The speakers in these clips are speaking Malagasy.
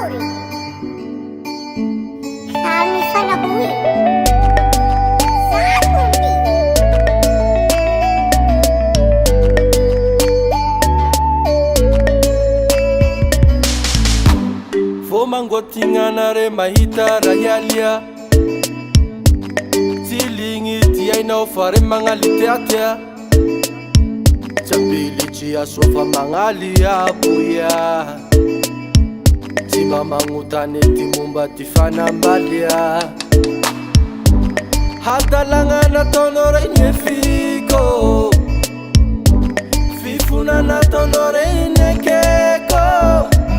Tandroy. Kami sa lahy. Vo mangotingana re mahita rayalia Tilingi tiainao fare mangali teatea Jambili cia sofa mangali abuya Tima mangutane timumba tifanambalia Hadalangana tonore inefiko Fifunana tonore inekeko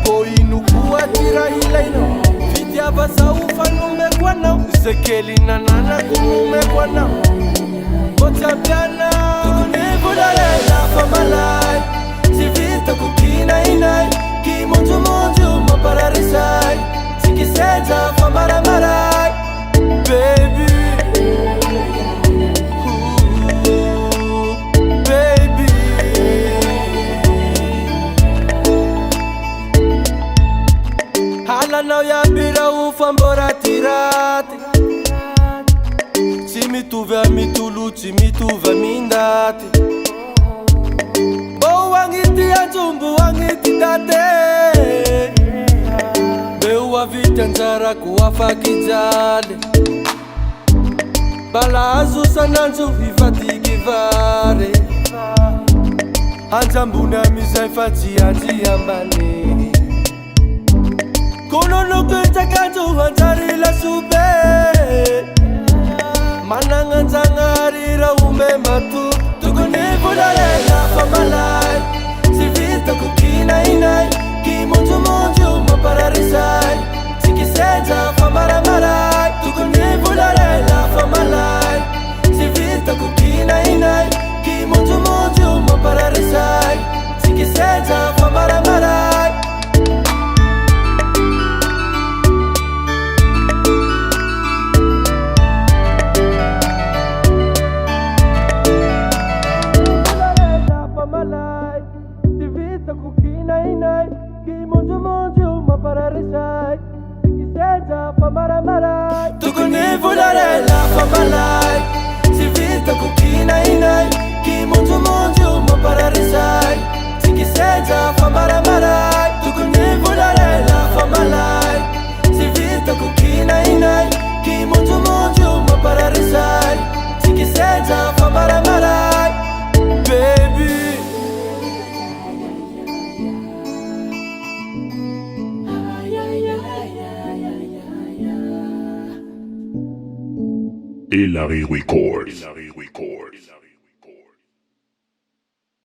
Boinukuwa tira hilaino Fitiava sa ufanume kwa nao Zekeli nanana kumume kwa nao Botabiana Tukunivudalela for my life Sivitako kinainay Kimunju mapararisay Sikisenza for maramaray Baby Ooh, baby Hala nao yabira ufambora tirate Si mituve a mitulu, si mituve a mindate Bo wangiti anjumbu wangiti date Meu aviti anjara kuwafa kijale Bala azu sananju vifatiki vare Anjambuna misa ifati anji ambani Kono nukunja kanju anjari la sube Manangan zangarira umematu Tukunivudalela for my life Sivitako kinainay Kimunju mapararisay Sikisenza for maramaray Tukunivudalela for my life Sivitako kinainay Kimunju mapararisay Sikisenza for maramaray Kinainay, kimunju mapararisay Sikisenza for maramaray Tukunivudalela for my life Sivitako kinainay Kimunju mapararisay Sikisenza for maramaray Tukunivudalela for my life Sivitako kinainay Kimunju mapararisay Sikisenza for maramaray Baby Lahy records.